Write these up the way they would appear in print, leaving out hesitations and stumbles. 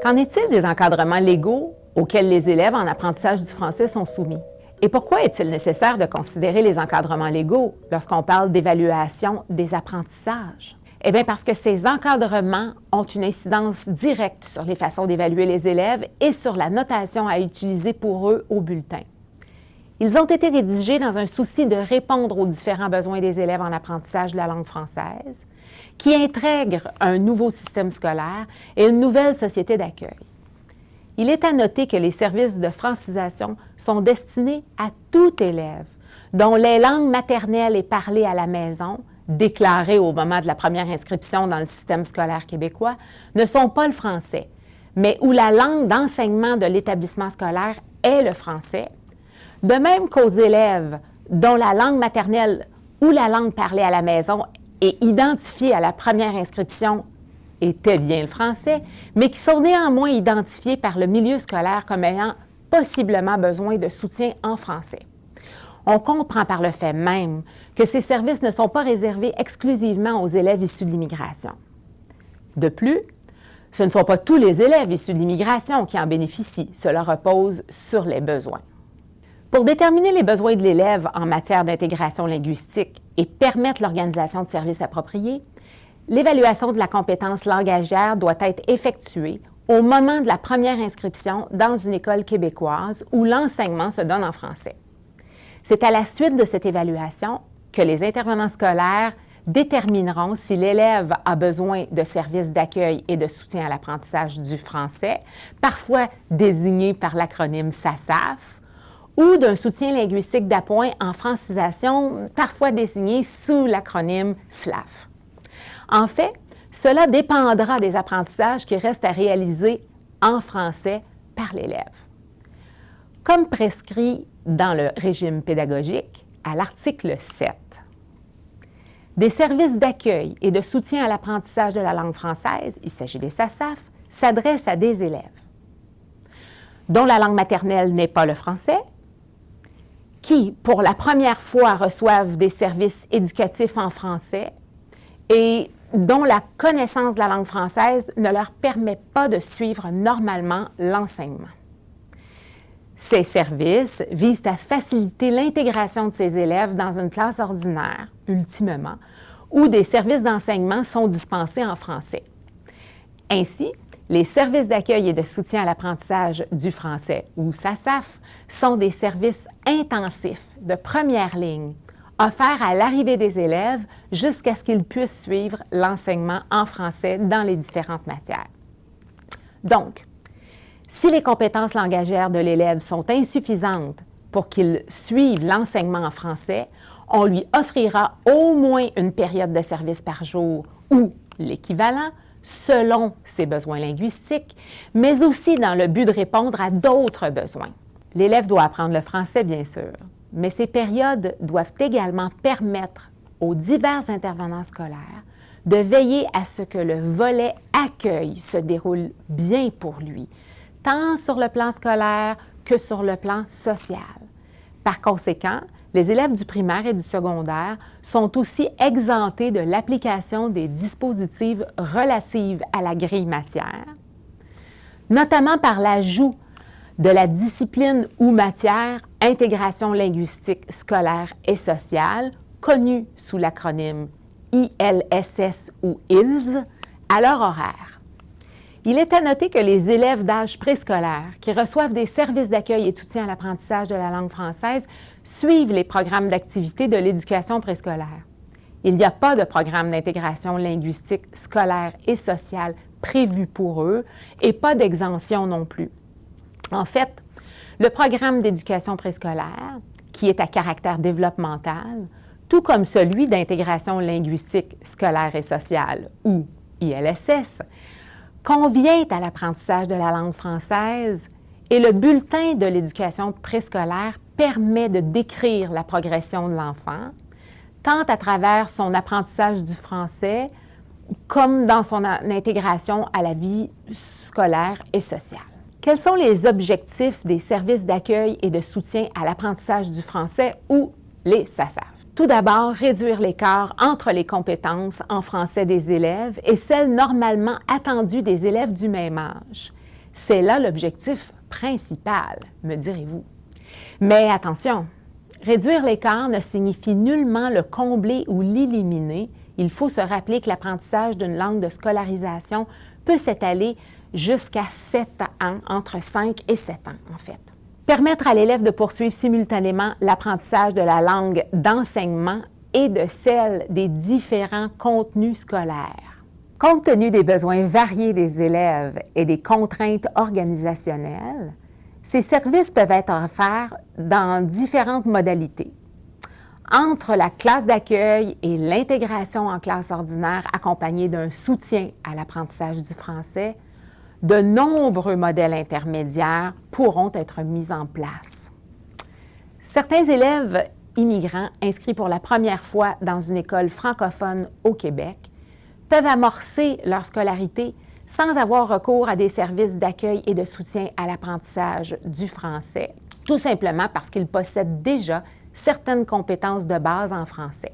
Qu'en est-il des encadrements légaux auxquels les élèves en apprentissage du français sont soumis? Et pourquoi est-il nécessaire de considérer les encadrements légaux lorsqu'on parle d'évaluation des apprentissages? Eh bien, parce que ces encadrements ont une incidence directe sur les façons d'évaluer les élèves et sur la notation à utiliser pour eux au bulletin. Ils ont été rédigés dans un souci de répondre aux différents besoins des élèves en apprentissage de la langue française, qui intègrent un nouveau système scolaire et une nouvelle société d'accueil. Il est à noter que les services de francisation sont destinés à tout élève dont les langues maternelles est parlée à la maison, déclarées au moment de la première inscription dans le système scolaire québécois, ne sont pas le français, mais où la langue d'enseignement de l'établissement scolaire est le français, de même qu'aux élèves dont la langue maternelle ou la langue parlée à la maison est identifiée à la première inscription était bien le français, mais qui sont néanmoins identifiés par le milieu scolaire comme ayant possiblement besoin de soutien en français. On comprend par le fait même que ces services ne sont pas réservés exclusivement aux élèves issus de l'immigration. De plus, ce ne sont pas tous les élèves issus de l'immigration qui en bénéficient, cela repose sur les besoins. Pour déterminer les besoins de l'élève en matière d'intégration linguistique et permettre l'organisation de services appropriés, l'évaluation de la compétence langagière doit être effectuée au moment de la première inscription dans une école québécoise où l'enseignement se donne en français. C'est à la suite de cette évaluation que les intervenants scolaires détermineront si l'élève a besoin de services d'accueil et de soutien à l'apprentissage du français, parfois désigné par l'acronyme SASAF, ou d'un soutien linguistique d'appoint en francisation, parfois désigné sous l'acronyme SLAF. En fait, cela dépendra des apprentissages qui restent à réaliser en français par l'élève. Comme prescrit dans le régime pédagogique, à l'article 7, des services d'accueil et de soutien à l'apprentissage de la langue française, il s'agit des SASAF, s'adressent à des élèves dont la langue maternelle n'est pas le français, qui, pour la première fois, reçoivent des services éducatifs en français et dont la connaissance de la langue française ne leur permet pas de suivre normalement l'enseignement. Ces services visent à faciliter l'intégration de ces élèves dans une classe ordinaire, ultimement, où des services d'enseignement sont dispensés en français. Ainsi, les services d'accueil et de soutien à l'apprentissage du français, ou SASAF, sont des services intensifs de première ligne, offerts à l'arrivée des élèves jusqu'à ce qu'ils puissent suivre l'enseignement en français dans les différentes matières. Donc, si les compétences langagières de l'élève sont insuffisantes pour qu'il suive l'enseignement en français, on lui offrira au moins une période de service par jour ou l'équivalent selon ses besoins linguistiques, mais aussi dans le but de répondre à d'autres besoins. L'élève doit apprendre le français, bien sûr, mais ces périodes doivent également permettre aux divers intervenants scolaires de veiller à ce que le volet accueil se déroule bien pour lui, tant sur le plan scolaire que sur le plan social. Par conséquent, les élèves du primaire et du secondaire sont aussi exemptés de l'application des dispositifs relatifs à la grille matière, notamment par l'ajout de la discipline ou matière intégration linguistique scolaire et sociale, connue sous l'acronyme ILSS ou ILS, à leur horaire. Il est à noter que les élèves d'âge préscolaire qui reçoivent des services d'accueil et de soutien à l'apprentissage de la langue française suivent les programmes d'activité de l'éducation préscolaire. Il n'y a pas de programme d'intégration linguistique scolaire et sociale prévu pour eux et pas d'exemption non plus. En fait, le programme d'éducation préscolaire, qui est à caractère développemental, tout comme celui d'intégration linguistique scolaire et sociale, ou ILSS, convient à l'apprentissage de la langue française et le bulletin de l'éducation préscolaire permet de décrire la progression de l'enfant, tant à travers son apprentissage du français comme dans son intégration à la vie scolaire et sociale. Quels sont les objectifs des services d'accueil et de soutien à l'apprentissage du français ou les SASAF? Tout d'abord, réduire l'écart entre les compétences en français des élèves et celles normalement attendues des élèves du même âge. C'est là l'objectif principal, me direz-vous. Mais attention, réduire l'écart ne signifie nullement le combler ou l'éliminer. Il faut se rappeler que l'apprentissage d'une langue de scolarisation peut s'étaler jusqu'à 7 ans, entre 5 et 7 ans en fait. Permettre à l'élève de poursuivre simultanément l'apprentissage de la langue d'enseignement et de celle des différents contenus scolaires. Compte tenu des besoins variés des élèves et des contraintes organisationnelles, ces services peuvent être offerts dans différentes modalités. Entre la classe d'accueil et l'intégration en classe ordinaire accompagnée d'un soutien à l'apprentissage du français, de nombreux modèles intermédiaires pourront être mis en place. Certains élèves immigrants inscrits pour la première fois dans une école francophone au Québec peuvent amorcer leur scolarité sans avoir recours à des services d'accueil et de soutien à l'apprentissage du français, tout simplement parce qu'ils possèdent déjà certaines compétences de base en français.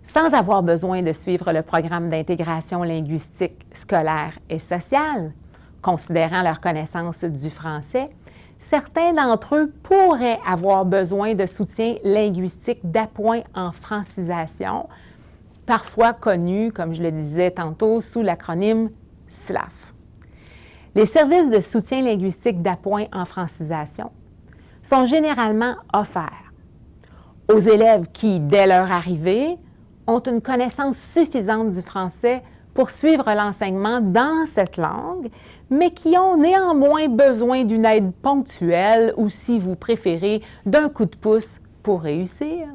Sans avoir besoin de suivre le programme d'intégration linguistique scolaire et sociale, considérant leur connaissance du français, certains d'entre eux pourraient avoir besoin de soutien linguistique d'appoint en francisation, parfois connu, comme je le disais tantôt, sous l'acronyme SLAF. Les services de soutien linguistique d'appoint en francisation sont généralement offerts aux élèves qui, dès leur arrivée, ont une connaissance suffisante du français pour suivre l'enseignement dans cette langue, mais qui ont néanmoins besoin d'une aide ponctuelle ou, si vous préférez, d'un coup de pouce pour réussir,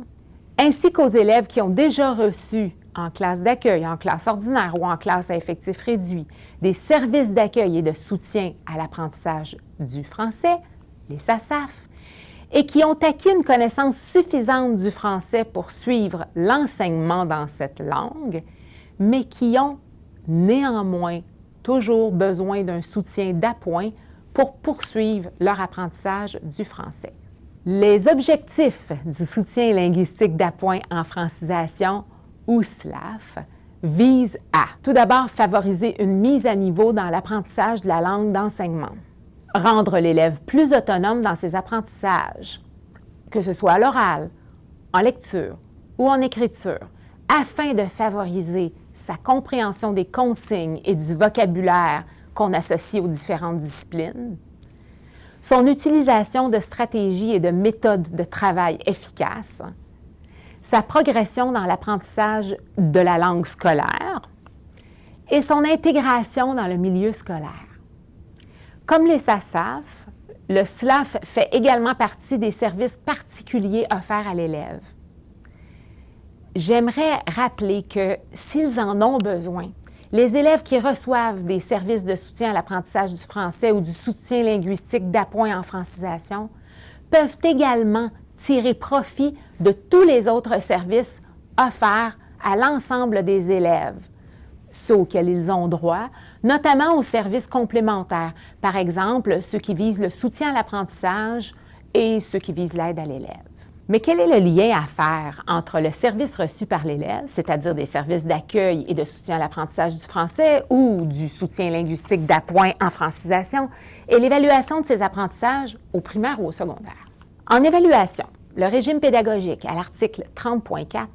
ainsi qu'aux élèves qui ont déjà reçu en classe d'accueil, en classe ordinaire ou en classe à effectif réduit, des services d'accueil et de soutien à l'apprentissage du français, les SASAF, et qui ont acquis une connaissance suffisante du français pour suivre l'enseignement dans cette langue, mais qui ont néanmoins toujours besoin d'un soutien d'appoint pour poursuivre leur apprentissage du français. Les objectifs du soutien linguistique d'appoint en francisation, ou SLAF, visent à, tout d'abord, favoriser une mise à niveau dans l'apprentissage de la langue d'enseignement, rendre l'élève plus autonome dans ses apprentissages, que ce soit à l'oral, en lecture ou en écriture, afin de favoriser sa compréhension des consignes et du vocabulaire qu'on associe aux différentes disciplines, son utilisation de stratégies et de méthodes de travail efficaces, sa progression dans l'apprentissage de la langue scolaire et son intégration dans le milieu scolaire. Comme les SASAF, le SLAF fait également partie des services particuliers offerts à l'élève. J'aimerais rappeler que s'ils en ont besoin, les élèves qui reçoivent des services de soutien à l'apprentissage du français ou du soutien linguistique d'appoint en francisation peuvent également tirer profit de tous les autres services offerts à l'ensemble des élèves, ceux auxquels ils ont droit, notamment aux services complémentaires, par exemple ceux qui visent le soutien à l'apprentissage et ceux qui visent l'aide à l'élève. Mais quel est le lien à faire entre le service reçu par l'élève, c'est-à-dire des services d'accueil et de soutien à l'apprentissage du français ou du soutien linguistique d'appoint en francisation, et l'évaluation de ces apprentissages au primaire ou au secondaire? En évaluation, le régime pédagogique à l'article 30.4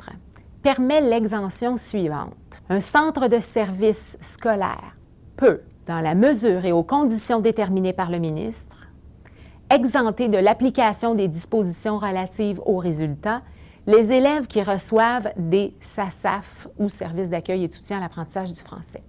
permet l'exemption suivante. Un centre de service scolaire peut, dans la mesure et aux conditions déterminées par le ministre, exempter de l'application des dispositions relatives aux résultats les élèves qui reçoivent des SASAF ou services d'accueil et de soutien à l'apprentissage du français.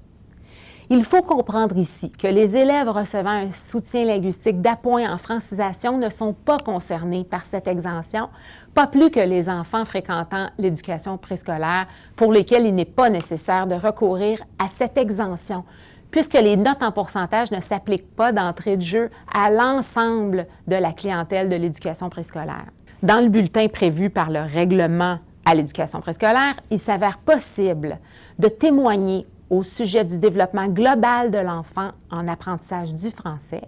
Il faut comprendre ici que les élèves recevant un soutien linguistique d'appoint en francisation ne sont pas concernés par cette exemption, pas plus que les enfants fréquentant l'éducation préscolaire pour lesquels il n'est pas nécessaire de recourir à cette exemption, puisque les notes en pourcentage ne s'appliquent pas d'entrée de jeu à l'ensemble de la clientèle de l'éducation préscolaire. Dans le bulletin prévu par le règlement à l'éducation préscolaire, il s'avère possible de témoigner au sujet du développement global de l'enfant en apprentissage du français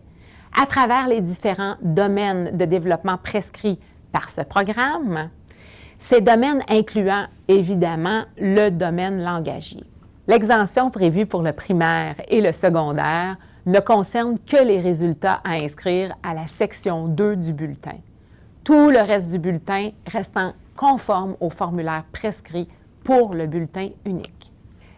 à travers les différents domaines de développement prescrits par ce programme, ces domaines incluant évidemment le domaine langagier. L'exemption prévue pour le primaire et le secondaire ne concerne que les résultats à inscrire à la section 2 du bulletin. Tout le reste du bulletin restant conforme au formulaire prescrit pour le bulletin unique.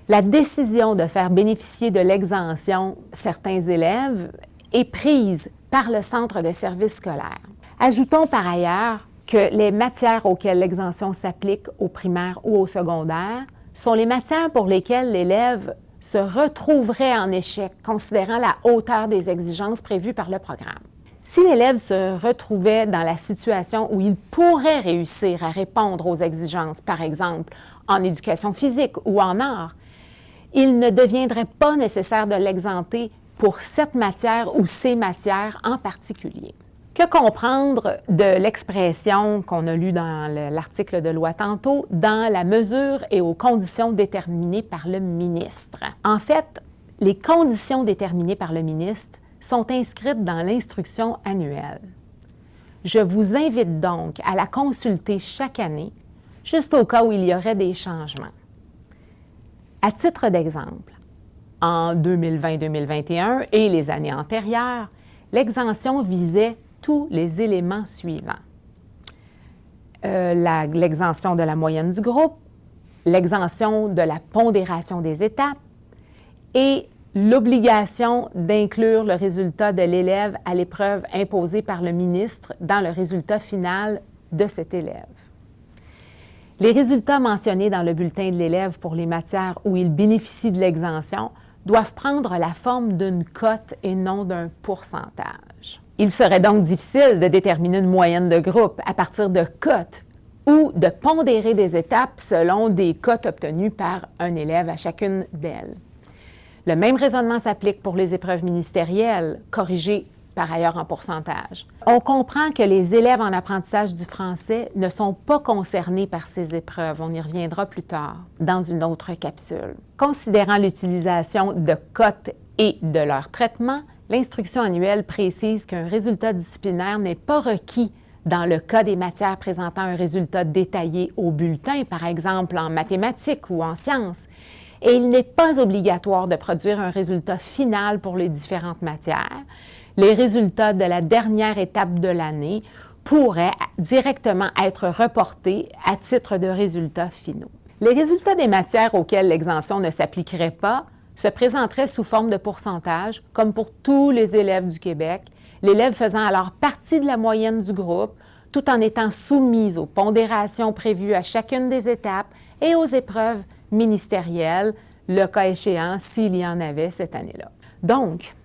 La décision de faire bénéficier de l'exemption certains élèves est prise par le centre de service scolaire. Ajoutons par ailleurs que les matières auxquelles l'exemption s'applique au primaire ou au secondaire sont les matières pour lesquelles l'élève se retrouverait en échec, considérant la hauteur des exigences prévues par le programme. Si l'élève se retrouvait dans la situation où il pourrait réussir à répondre aux exigences, par exemple en éducation physique ou en art, il ne deviendrait pas nécessaire de l'exempter pour cette matière ou ces matières en particulier. Que comprendre de l'expression qu'on a lue dans l'article de loi tantôt, dans la mesure et aux conditions déterminées par le ministre? En fait, les conditions déterminées par le ministre sont inscrites dans l'instruction annuelle. Je vous invite donc à la consulter chaque année, juste au cas où il y aurait des changements. À titre d'exemple, en 2020-2021 et les années antérieures, l'exemption visait tous les éléments suivants. L'exemption de la moyenne du groupe, l'exemption de la pondération des étapes et l'obligation d'inclure le résultat de l'élève à l'épreuve imposée par le ministre dans le résultat final de cet élève. Les résultats mentionnés dans le bulletin de l'élève pour les matières où il bénéficie de l'exemption doivent prendre la forme d'une cote et non d'un pourcentage. Il serait donc difficile de déterminer une moyenne de groupe à partir de cotes ou de pondérer des étapes selon des cotes obtenues par un élève à chacune d'elles. Le même raisonnement s'applique pour les épreuves ministérielles, corrigées par ailleurs en pourcentage. On comprend que les élèves en apprentissage du français ne sont pas concernés par ces épreuves. On y reviendra plus tard dans une autre capsule. Considérant l'utilisation de cotes et de leur traitement, l'instruction annuelle précise qu'un résultat disciplinaire n'est pas requis dans le cas des matières présentant un résultat détaillé au bulletin, par exemple en mathématiques ou en sciences, et il n'est pas obligatoire de produire un résultat final pour les différentes matières. Les résultats de la dernière étape de l'année pourraient directement être reportés à titre de résultats finaux. Les résultats des matières auxquelles l'exemption ne s'appliquerait pas se présenteraient sous forme de pourcentage, comme pour tous les élèves du Québec, l'élève faisant alors partie de la moyenne du groupe, tout en étant soumis aux pondérations prévues à chacune des étapes et aux épreuves ministérielles, le cas échéant s'il y en avait cette année-là. Donc,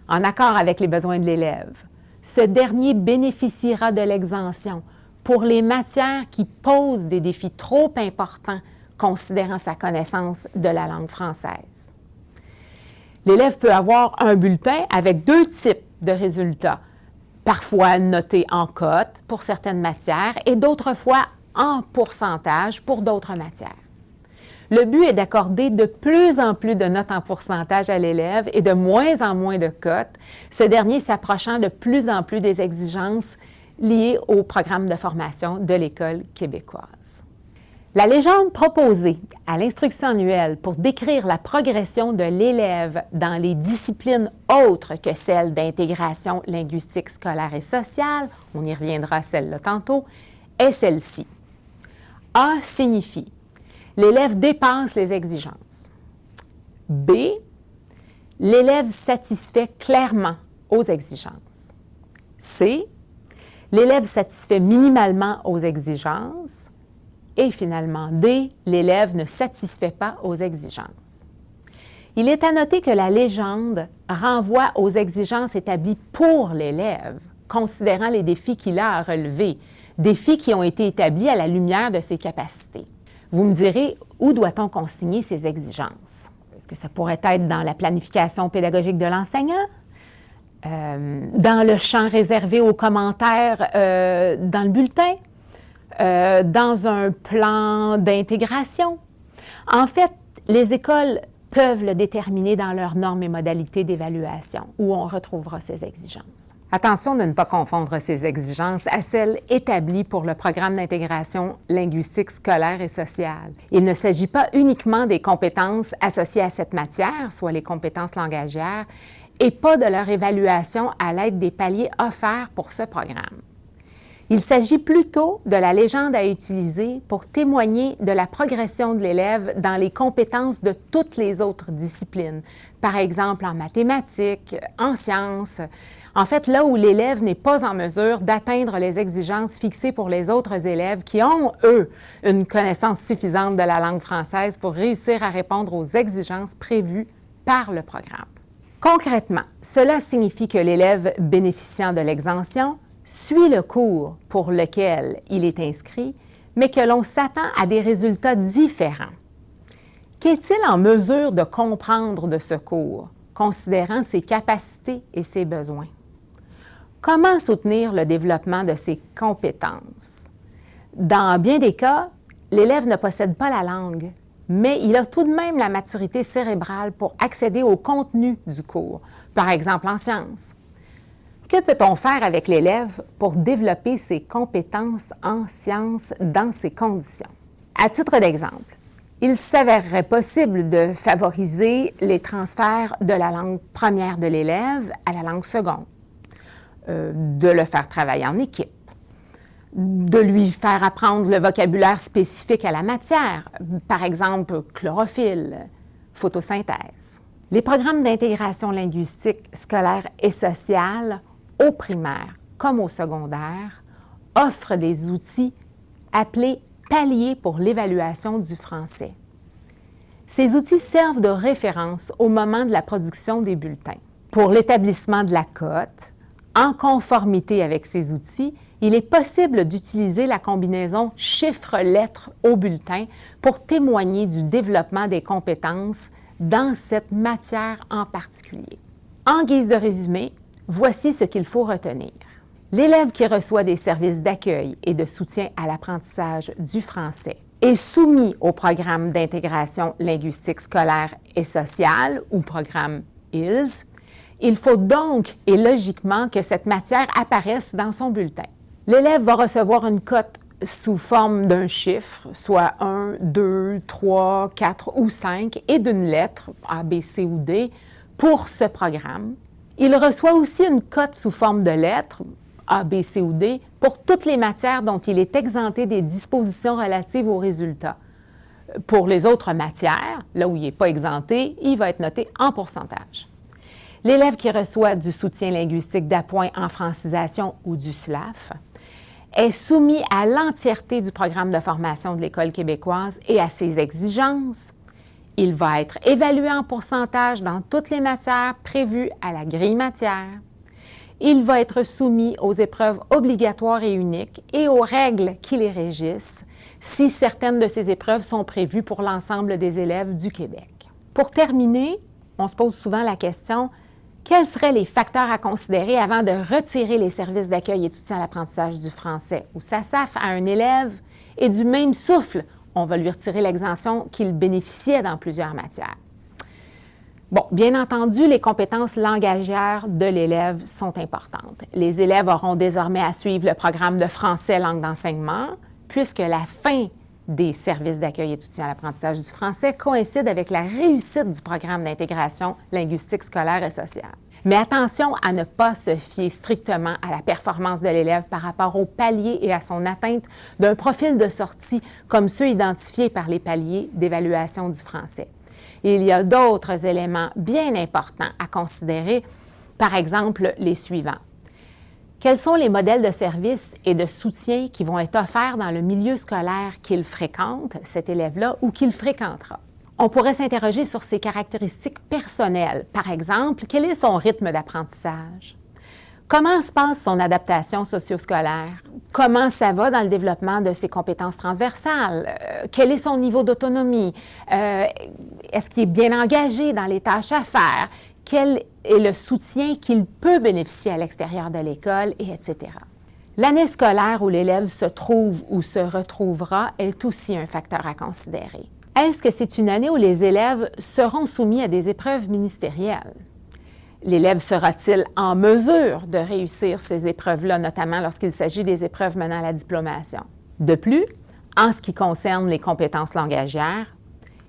en accord avec les besoins de l'élève, ce dernier bénéficiera de l'exemption pour les matières qui posent des défis trop importants considérant sa connaissance de la langue française. L'élève peut avoir un bulletin avec deux types de résultats, parfois notés en cote pour certaines matières et d'autres fois en pourcentage pour d'autres matières. Le but est d'accorder de plus en plus de notes en pourcentage à l'élève et de moins en moins de cotes, ce dernier s'approchant de plus en plus des exigences liées au programme de formation de l'École québécoise. La légende proposée à l'instruction annuelle pour décrire la progression de l'élève dans les disciplines autres que celles d'intégration linguistique, scolaire et sociale, on y reviendra celle-là tantôt, est celle-ci. A signifie l'élève dépasse les exigences. B, l'élève satisfait clairement aux exigences. C, l'élève satisfait minimalement aux exigences. Et finalement, D, l'élève ne satisfait pas aux exigences. Il est à noter que la légende renvoie aux exigences établies pour l'élève, considérant les défis qu'il a à relever, défis qui ont été établis à la lumière de ses capacités. Vous me direz, où doit-on consigner ces exigences? Est-ce que ça pourrait être dans la planification pédagogique de l'enseignant? Dans le champ réservé aux commentaires dans le bulletin? Dans un plan d'intégration? En fait, les écoles peuvent le déterminer dans leurs normes et modalités d'évaluation, où on retrouvera ces exigences. Attention de ne pas confondre ces exigences à celles établies pour le programme d'intégration linguistique, scolaire et sociale. Il ne s'agit pas uniquement des compétences associées à cette matière, soit les compétences langagières, et pas de leur évaluation à l'aide des paliers offerts pour ce programme. Il s'agit plutôt de la légende à utiliser pour témoigner de la progression de l'élève dans les compétences de toutes les autres disciplines, par exemple en mathématiques, en sciences. En fait, là où l'élève n'est pas en mesure d'atteindre les exigences fixées pour les autres élèves qui ont, eux, une connaissance suffisante de la langue française pour réussir à répondre aux exigences prévues par le programme. Concrètement, cela signifie que l'élève bénéficiant de l'exemption suit le cours pour lequel il est inscrit, mais que l'on s'attend à des résultats différents. Qu'est-il en mesure de comprendre de ce cours, considérant ses capacités et ses besoins? Comment soutenir le développement de ses compétences? Dans bien des cas, l'élève ne possède pas la langue, mais il a tout de même la maturité cérébrale pour accéder au contenu du cours, par exemple en sciences. Que peut-on faire avec l'élève pour développer ses compétences en sciences dans ces conditions? À titre d'exemple, il s'avérerait possible de favoriser les transferts de la langue première de l'élève à la langue seconde, de le faire travailler en équipe, de lui faire apprendre le vocabulaire spécifique à la matière, par exemple chlorophylle, photosynthèse. Les programmes d'intégration linguistique scolaire et sociale au primaire comme au secondaire offrent des outils appelés paliers pour l'évaluation du français. Ces outils servent de référence au moment de la production des bulletins. Pour l'établissement de la cote, en conformité avec ces outils, il est possible d'utiliser la combinaison chiffres-lettres au bulletin pour témoigner du développement des compétences dans cette matière en particulier. En guise de résumé, voici ce qu'il faut retenir. L'élève qui reçoit des services d'accueil et de soutien à l'apprentissage du français est soumis au programme d'intégration linguistique scolaire et sociale ou programme ILS. Il faut donc et logiquement que cette matière apparaisse dans son bulletin. L'élève va recevoir une cote sous forme d'un chiffre, soit 1, 2, 3, 4 ou 5, et d'une lettre, A, B, C ou D, pour ce programme. Il reçoit aussi une cote sous forme de lettres, A, B, C ou D, pour toutes les matières dont il est exempté des dispositions relatives aux résultats. Pour les autres matières, là où il n'est pas exempté, il va être noté en pourcentage. L'élève qui reçoit du soutien linguistique d'appoint en francisation ou du SLAF est soumis à l'entièreté du programme de formation de l'École québécoise et à ses exigences. Il va être évalué en pourcentage dans toutes les matières prévues à la grille matière. Il va être soumis aux épreuves obligatoires et uniques et aux règles qui les régissent, si certaines de ces épreuves sont prévues pour l'ensemble des élèves du Québec. Pour terminer, on se pose souvent la question: quels seraient les facteurs à considérer avant de retirer les services d'accueil et de soutien à l'apprentissage du français ou SASAF à un élève et du même souffle, on va lui retirer l'exemption qu'il bénéficiait dans plusieurs matières? Bon, bien entendu, les compétences langagières de l'élève sont importantes. Les élèves auront désormais à suivre le programme de français langue d'enseignement, puisque la fin des services d'accueil et de soutien à l'apprentissage du français coïncide avec la réussite du programme d'intégration linguistique scolaire et sociale. Mais attention à ne pas se fier strictement à la performance de l'élève par rapport au palier et à son atteinte d'un profil de sortie comme ceux identifiés par les paliers d'évaluation du français. Il y a d'autres éléments bien importants à considérer, par exemple les suivants. Quels sont les modèles de services et de soutien qui vont être offerts dans le milieu scolaire qu'il fréquente, cet élève-là, ou qu'il fréquentera? On pourrait s'interroger sur ses caractéristiques personnelles. Par exemple, quel est son rythme d'apprentissage? Comment se passe son adaptation socio-scolaire? Comment ça va dans le développement de ses compétences transversales? Quel est son niveau d'autonomie? Est-ce qu'il est bien engagé dans les tâches à faire? Quel est le soutien qu'il peut bénéficier à l'extérieur de l'école, et etc. L'année scolaire où l'élève se trouve ou se retrouvera est aussi un facteur à considérer. Est-ce que c'est une année où les élèves seront soumis à des épreuves ministérielles? L'élève sera-t-il en mesure de réussir ces épreuves-là, notamment lorsqu'il s'agit des épreuves menant à la diplomation? De plus, en ce qui concerne les compétences langagières,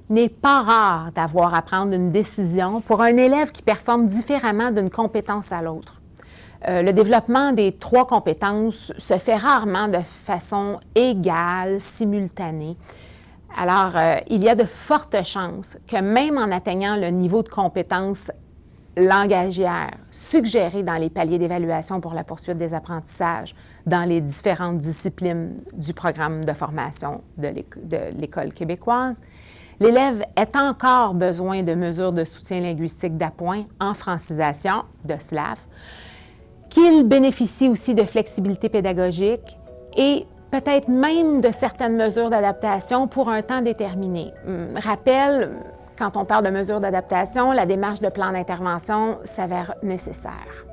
Il n'est pas rare d'avoir à prendre une décision pour un élève qui performe différemment d'une compétence à l'autre. Le développement des 3 compétences se fait rarement de façon égale, simultanée. Alors, il y a de fortes chances que même en atteignant le niveau de compétence langagière suggéré dans les paliers d'évaluation pour la poursuite des apprentissages dans les différentes disciplines du programme de formation de l'École québécoise, l'élève ait encore besoin de mesures de soutien linguistique d'appoint en francisation, de SLAF, qu'il bénéficie aussi de flexibilité pédagogique et peut-être même de certaines mesures d'adaptation pour un temps déterminé. Rappel, quand on parle de mesures d'adaptation, la démarche de plan d'intervention s'avère nécessaire.